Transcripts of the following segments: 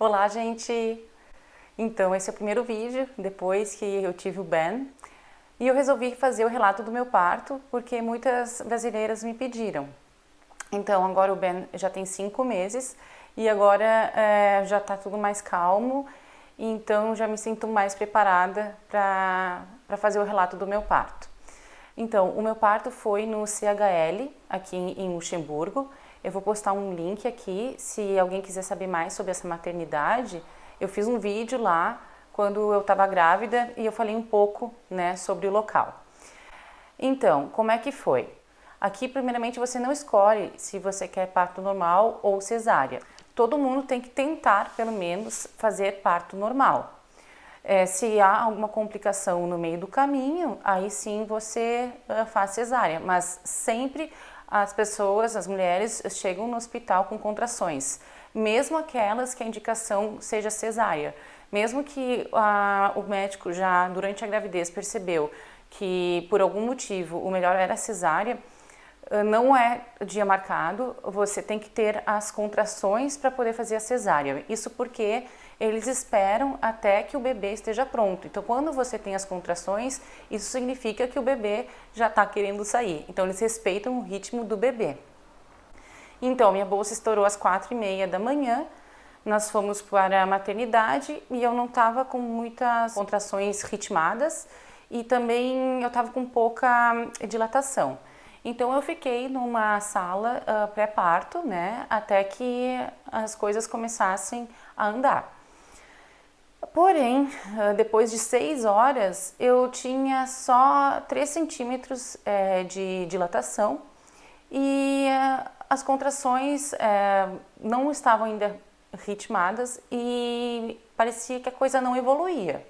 Olá, gente! Então, esse é o primeiro vídeo depois que eu tive o Ben e eu resolvi fazer o relato do meu parto porque muitas brasileiras me pediram. Então, agora o Ben já tem 5 meses e agora já está tudo mais calmo, então já me sinto mais preparada para fazer o relato do meu parto. Então, o meu parto foi no CHL, aqui em Luxemburgo. Eu vou postar um link aqui, se alguém quiser saber mais sobre essa maternidade. Eu fiz um vídeo lá quando eu estava grávida e eu falei um pouco, né, sobre o local. Então, como é que foi? Aqui, primeiramente, você não escolhe se você quer parto normal ou cesárea. Todo mundo tem que tentar, pelo menos, fazer parto normal. Se há alguma complicação no meio do caminho, aí sim você faz cesárea, mas sempre as pessoas, as mulheres, chegam no hospital com contrações, mesmo aquelas que a indicação seja cesárea. Mesmo que o médico já durante a gravidez percebeu que por algum motivo o melhor era cesárea, não é dia marcado, você tem que ter as contrações para poder fazer a cesárea. Isso porque eles esperam até que o bebê esteja pronto. Então, quando você tem as contrações, isso significa que o bebê já está querendo sair. Então, eles respeitam o ritmo do bebê. Então, minha bolsa estourou às 4h30 da manhã, nós fomos para a maternidade e eu não estava com muitas contrações ritmadas e também eu estava com pouca dilatação. Então eu fiquei numa sala pré-parto, né, até que as coisas começassem a andar. Porém, depois de 6 horas, eu tinha só 3 centímetros de dilatação e as contrações não estavam ainda ritmadas e parecia que a coisa não evoluía.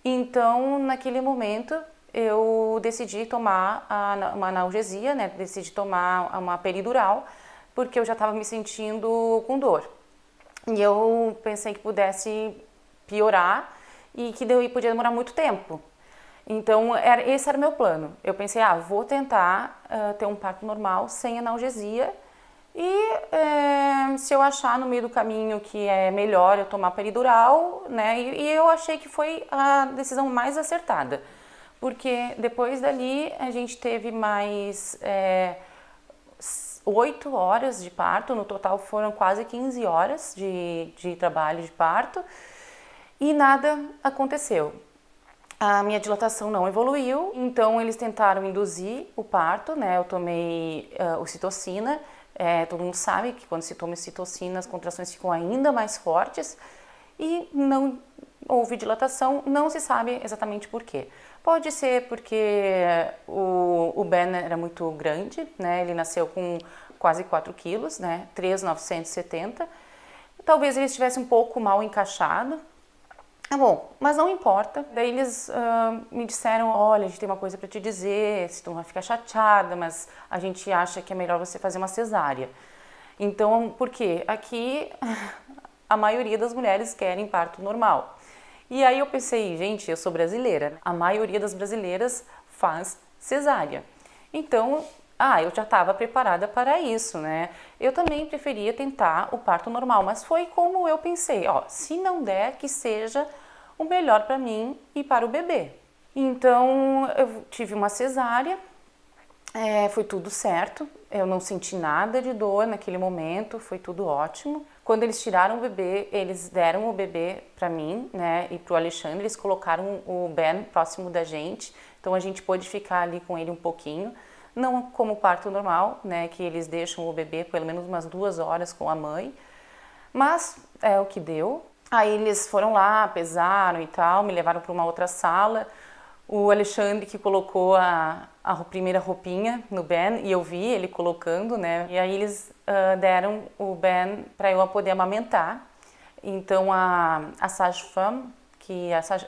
Então, naquele momento, eu decidi tomar uma analgesia, né? Decidi tomar uma peridural, porque eu já estava me sentindo com dor. E eu pensei que pudesse piorar e que podia demorar muito tempo. Então, esse era o meu plano. Eu pensei, vou tentar ter um parto normal, sem analgesia, e se eu achar no meio do caminho que é melhor eu tomar peridural, né? E eu achei que foi a decisão mais acertada. Porque depois dali a gente teve mais 8 horas de parto, no total foram quase 15 horas de trabalho de parto e nada aconteceu. A minha dilatação não evoluiu, então eles tentaram induzir o parto, né? Eu tomei ocitocina, todo mundo sabe que quando se toma ocitocina as contrações ficam ainda mais fortes e não houve dilatação, não se sabe exatamente por quê. Pode ser porque o Ben era muito grande, né? Ele nasceu com quase 4 quilos, né? 3.970. Talvez ele estivesse um pouco mal encaixado. Bom, mas não importa. Daí eles me disseram, olha, a gente tem uma coisa para te dizer, se tu vai ficar chateada, mas a gente acha que é melhor você fazer uma cesárea. Então, por quê? Aqui a maioria das mulheres querem parto normal. E aí eu pensei, gente, eu sou brasileira, né? A maioria das brasileiras faz cesárea. Então, eu já estava preparada para isso, né? Eu também preferia tentar o parto normal, mas foi como eu pensei, se não der, que seja o melhor para mim e para o bebê. Então, eu tive uma cesárea, foi tudo certo, eu não senti nada de dor naquele momento, foi tudo ótimo. Quando eles tiraram o bebê, eles deram o bebê para mim, né, e para o Alexandre, eles colocaram o Ben próximo da gente, então a gente pôde ficar ali com ele um pouquinho, não como parto normal, né, que eles deixam o bebê pelo menos umas 2 horas com a mãe, mas é o que deu. Aí eles foram lá, pesaram e tal, me levaram para uma outra sala. O Alexandre que colocou a primeira roupinha no Ben e eu vi ele colocando, né? E aí eles deram o Ben para eu poder amamentar. Então a sage-femme,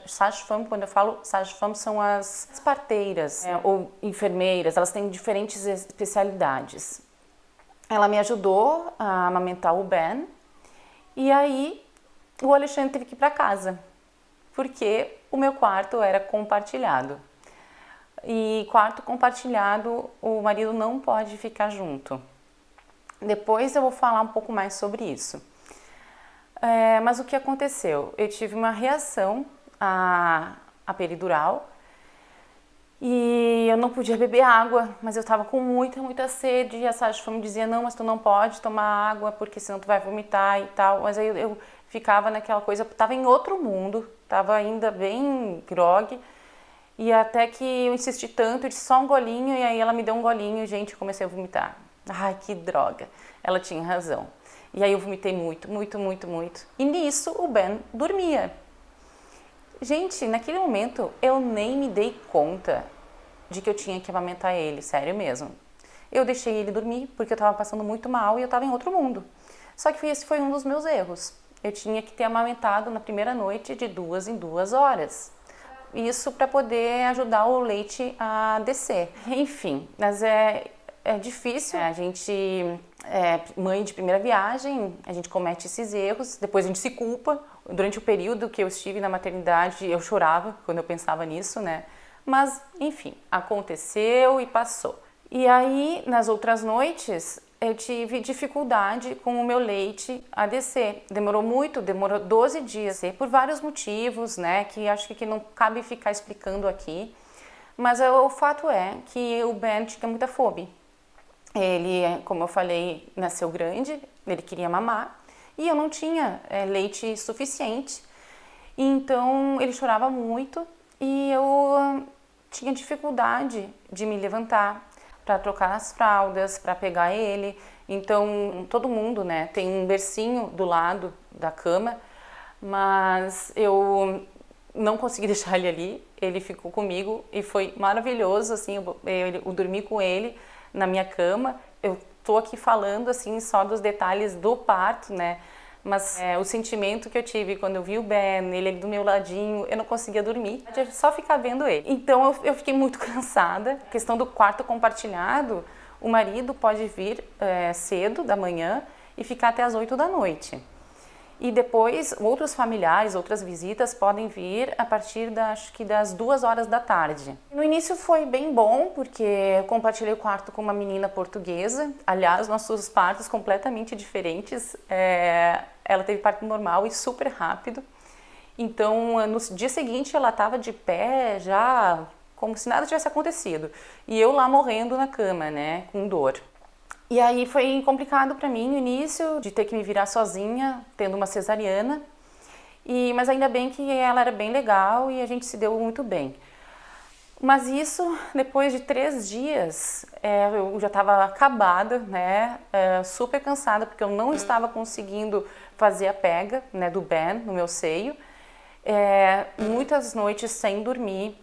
sage-femme, quando eu falo sage-femme, são as parteiras ou enfermeiras, elas têm diferentes especialidades. Ela me ajudou a amamentar o Ben e aí o Alexandre teve que ir para casa, porque o meu quarto era compartilhado. E quarto compartilhado, o marido não pode ficar junto. Depois eu vou falar um pouco mais sobre isso. Mas o que aconteceu? Eu tive uma reação à peridural e eu não podia beber água, mas eu estava com muita sede e a Sage-Fome dizia, não, mas tu não pode tomar água porque senão tu vai vomitar e tal. Mas aí eu ficava naquela coisa, estava em outro mundo, estava ainda bem grogue. E até que eu insisti tanto, eu disse só um golinho, e aí ela me deu um golinho e, gente, eu comecei a vomitar. Ai, que droga. Ela tinha razão. E aí eu vomitei muito. E nisso o Ben dormia. Gente, naquele momento eu nem me dei conta de que eu tinha que amamentar ele, sério mesmo. Eu deixei ele dormir porque eu estava passando muito mal e eu estava em outro mundo. Só que esse foi um dos meus erros. Eu tinha que ter amamentado na primeira noite de 2 em 2 horas. Isso para poder ajudar o leite a descer. Enfim, mas é difícil. A gente mãe de primeira viagem, a gente comete esses erros, depois a gente se culpa. Durante o período que eu estive na maternidade, eu chorava quando eu pensava nisso, né? Mas, enfim, aconteceu e passou. E aí, nas outras noites, eu tive dificuldade com o meu leite a descer. Demorou 12 dias, por vários motivos, né, que acho que não cabe ficar explicando aqui. Mas o fato é que o Ben tinha muita fome. Ele, como eu falei, nasceu grande, ele queria mamar e eu não tinha leite suficiente. Então ele chorava muito e eu tinha dificuldade de me levantar para trocar as fraldas, para pegar ele. Então todo mundo, né, tem um bercinho do lado da cama, mas eu não consegui deixar ele ali. Ele ficou comigo e foi maravilhoso, assim, eu dormi com ele na minha cama. Eu tô aqui falando assim só dos detalhes do parto, né? Mas o sentimento que eu tive quando eu vi o Ben, ele do meu ladinho, eu não conseguia dormir, eu só ficar vendo ele. Então eu fiquei muito cansada. A questão do quarto compartilhado, o marido pode vir cedo da manhã e ficar até as 8 da noite. E depois outros familiares, outras visitas podem vir a partir acho que das 2 horas da tarde. No início foi bem bom, porque eu compartilhei o quarto com uma menina portuguesa. Aliás, nossos partos completamente diferentes. Ela teve parto normal e super rápido. Então, no dia seguinte ela estava de pé, já como se nada tivesse acontecido. E eu lá morrendo na cama, né, com dor. E aí foi complicado para mim no início, de ter que me virar sozinha, tendo uma cesariana. Mas ainda bem que ela era bem legal e a gente se deu muito bem. Mas isso, depois de 3 dias, eu já estava acabada, né? Super cansada, porque eu não estava conseguindo fazer a pega, né, do Ben no meu seio. Muitas noites sem dormir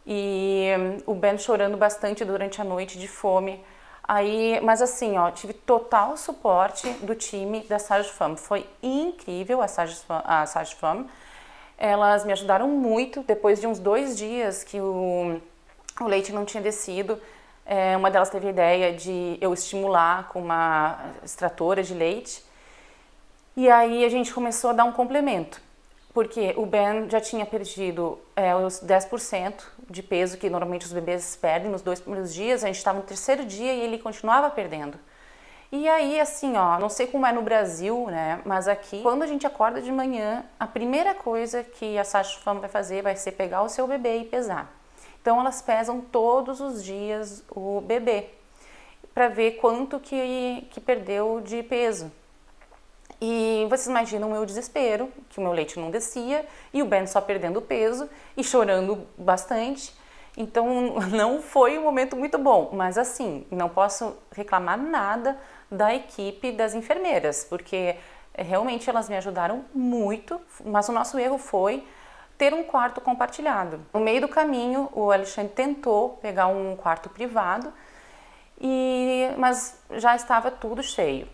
e o Ben chorando bastante durante a noite de fome. Mas assim, tive total suporte do time da Sage-Femme. Foi incrível a Sage-Femme. Elas me ajudaram muito. Depois de uns 2 dias que o leite não tinha descido, uma delas teve a ideia de eu estimular com uma extratora de leite. E aí a gente começou a dar um complemento, porque o Ben já tinha perdido os 10% de peso que normalmente os bebês perdem nos 2 primeiros dias. A gente estava no 3º dia e ele continuava perdendo. E aí, assim, não sei como é no Brasil, né, mas aqui, quando a gente acorda de manhã, a primeira coisa que a Sage-Femme vai fazer vai ser pegar o seu bebê e pesar. Então, elas pesam todos os dias o bebê, para ver quanto que perdeu de peso. E vocês imaginam o meu desespero, que o meu leite não descia e o Ben só perdendo peso e chorando bastante. Então não foi um momento muito bom, mas assim, não posso reclamar nada da equipe das enfermeiras, porque realmente elas me ajudaram muito, mas o nosso erro foi ter um quarto compartilhado. No meio do caminho, o Alexandre tentou pegar um quarto privado, mas já estava tudo cheio.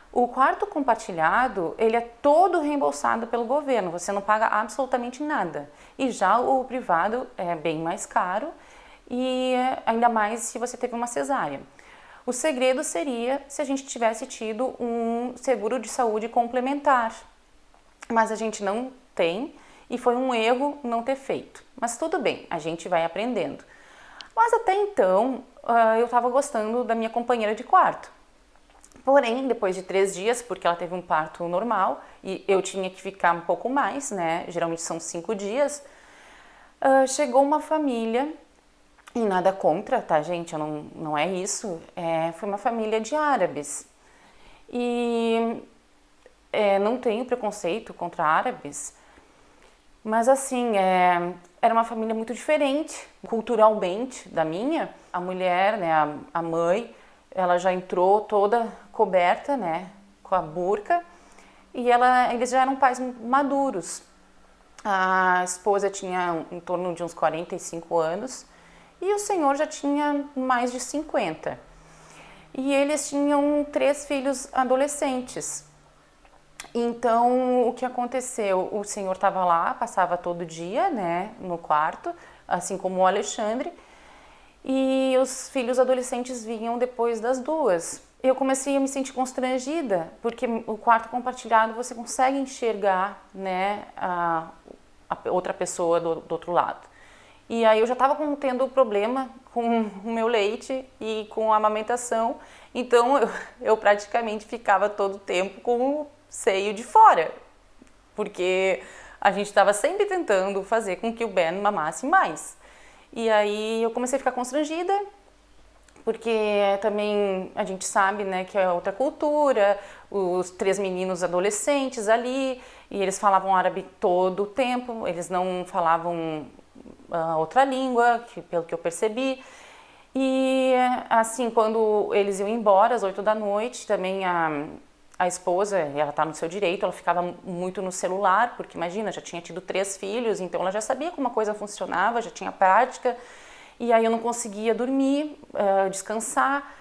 O quarto compartilhado, ele é todo reembolsado pelo governo, você não paga absolutamente nada. E já o privado é bem mais caro, e ainda mais se você teve uma cesárea. O segredo seria se a gente tivesse tido um seguro de saúde complementar, mas a gente não tem e foi um erro não ter feito. Mas tudo bem, a gente vai aprendendo. Mas até então eu estava gostando da minha companheira de quarto, Porém, depois de 3 dias, porque ela teve um parto normal e eu tinha que ficar um pouco mais, né? Geralmente são 5 dias. Chegou uma família, e nada contra, tá, gente? Não é isso. Foi uma família de árabes. E não tenho preconceito contra árabes, mas assim, era uma família muito diferente, culturalmente, da minha. A mulher, né, a mãe, ela já entrou toda coberta, né, com a burca, e eles já eram pais maduros. A esposa tinha em torno de uns 45 anos e o senhor já tinha mais de 50. E eles tinham 3 filhos adolescentes. Então, o que aconteceu? O senhor estava lá, passava todo dia, né, no quarto, assim como o Alexandre, e os filhos adolescentes vinham depois das 2. Eu comecei a me sentir constrangida, porque o quarto compartilhado você consegue enxergar, né, a outra pessoa do outro lado. E aí eu já estava tendo problema com o meu leite e com a amamentação, então eu praticamente ficava todo o tempo com o seio de fora, porque a gente estava sempre tentando fazer com que o Ben mamasse mais. E aí eu comecei a ficar constrangida, porque também a gente sabe, né, que é outra cultura, os 3 meninos adolescentes ali, e eles falavam árabe todo o tempo, eles não falavam outra língua, pelo que eu percebi. E assim, quando eles iam embora às 8 da noite, também a esposa, ela está no seu direito, ela ficava muito no celular, porque imagina, já tinha tido 3 filhos, então ela já sabia como a coisa funcionava, já tinha prática, e aí eu não conseguia dormir, descansar.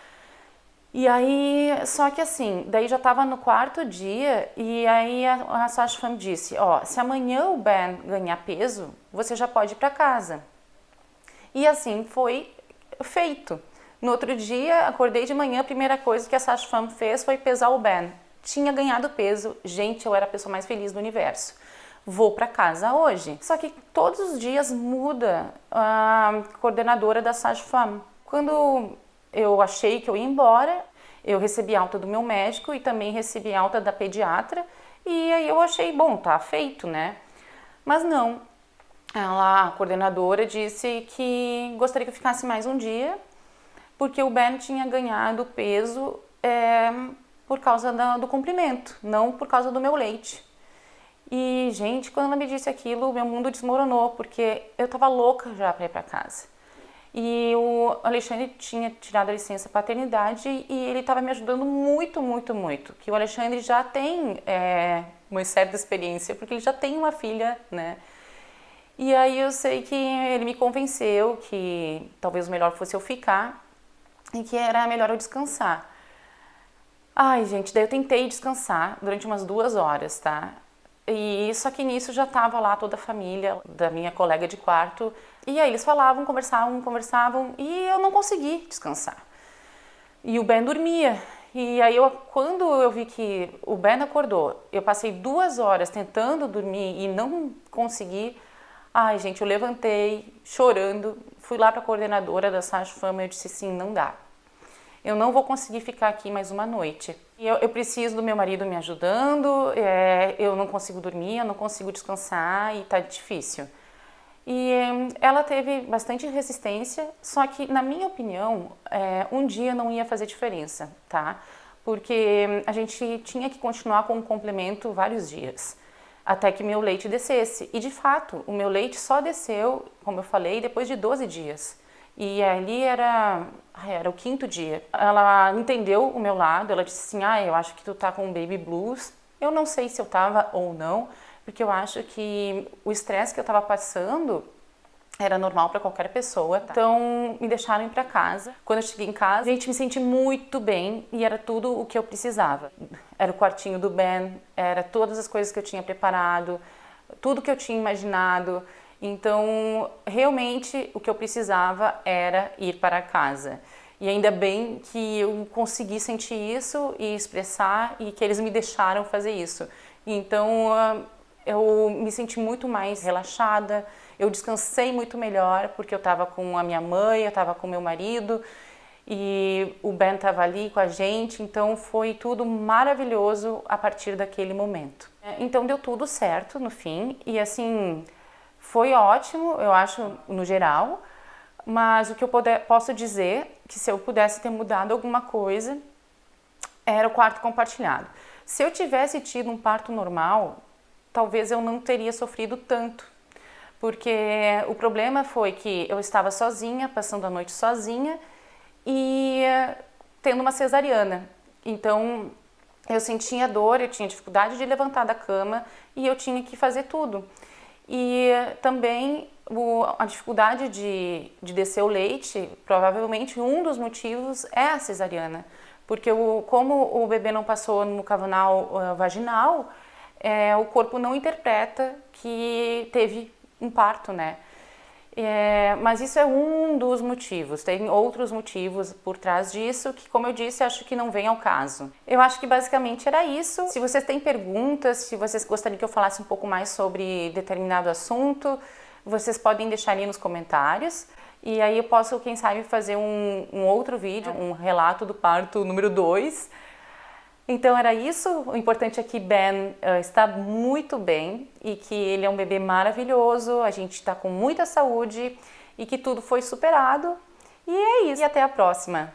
E aí, só que assim, daí já estava no 4º dia, e aí a Sasha Femme disse, ó, se amanhã o Ben ganhar peso, você já pode ir para casa. E assim foi feito. No outro dia, acordei de manhã, a primeira coisa que a Sasha Femme fez foi pesar o Ben. Tinha ganhado peso, gente, eu era a pessoa mais feliz do universo. Vou para casa hoje. Só que todos os dias muda a coordenadora da Sasha Femme. Quando eu achei que eu ia embora, eu recebi alta do meu médico e também recebi alta da pediatra, e aí eu achei, bom, tá feito, né? Mas não. A coordenadora disse que gostaria que eu ficasse mais um dia, porque o Ben tinha ganhado peso por causa do comprimento, não por causa do meu leite. E, gente, quando ela me disse aquilo, meu mundo desmoronou, porque eu tava louca já para ir para casa. E o Alexandre tinha tirado a licença paternidade e ele estava me ajudando muito, muito, muito. Que o Alexandre já tem uma certa experiência, porque ele já tem uma filha, né? E aí eu sei que ele me convenceu que talvez o melhor fosse eu ficar e que era melhor eu descansar. Ai, gente, daí eu tentei descansar durante umas 2 horas, tá? E só que nisso já tava lá toda a família da minha colega de quarto. E aí eles falavam, conversavam e eu não consegui descansar. E o Ben dormia. E aí quando eu vi que o Ben acordou, eu passei 2 horas tentando dormir e não consegui. Ai, gente, eu levantei chorando, fui lá para a coordenadora da Sasha Femme e eu disse assim, não dá. Eu não vou conseguir ficar aqui mais uma noite. Eu preciso do meu marido me ajudando, eu não consigo dormir, eu não consigo descansar e tá difícil. E ela teve bastante resistência, só que, na minha opinião, um dia não ia fazer diferença, tá? Porque a gente tinha que continuar com o complemento vários dias, até que meu leite descesse. E, de fato, o meu leite só desceu, como eu falei, depois de 12 dias. E ali era o 5º dia. Ela entendeu o meu lado, ela disse assim, eu acho que tu tá com baby blues. Eu não sei se eu tava ou não, porque eu acho que o estresse que eu tava passando era normal para qualquer pessoa. Tá? Então, me deixaram ir para casa. Quando eu cheguei em casa, gente, me senti muito bem e era tudo o que eu precisava. Era o quartinho do Ben, era todas as coisas que eu tinha preparado, tudo que eu tinha imaginado. Então, realmente, o que eu precisava era ir para casa. E ainda bem que eu consegui sentir isso e expressar e que eles me deixaram fazer isso. Então, eu me senti muito mais relaxada, eu descansei muito melhor porque eu estava com a minha mãe, eu estava com meu marido e o Ben estava ali com a gente, então foi tudo maravilhoso a partir daquele momento. Então deu tudo certo no fim e assim foi ótimo, eu acho, no geral, mas o que eu posso dizer que se eu pudesse ter mudado alguma coisa era o quarto compartilhado. Se eu tivesse tido um parto normal, talvez eu não teria sofrido tanto, porque o problema foi que eu estava sozinha, passando a noite sozinha e tendo uma cesariana. Então eu sentia dor, eu tinha dificuldade de levantar da cama e eu tinha que fazer tudo. E também a dificuldade de descer o leite, provavelmente um dos motivos é a cesariana, porque como o bebê não passou no canal vaginal, o corpo não interpreta que teve um parto, né? Mas isso é um dos motivos, tem outros motivos por trás disso que, como eu disse, acho que não vem ao caso. Eu acho que basicamente era isso. Se vocês têm perguntas, se vocês gostariam que eu falasse um pouco mais sobre determinado assunto, vocês podem deixar ali nos comentários. E aí eu posso, quem sabe, fazer um outro vídeo, um relato do parto número 2. Então era isso, o importante é que Ben está muito bem e que ele é um bebê maravilhoso, a gente está com muita saúde e que tudo foi superado. E é isso, e até a próxima!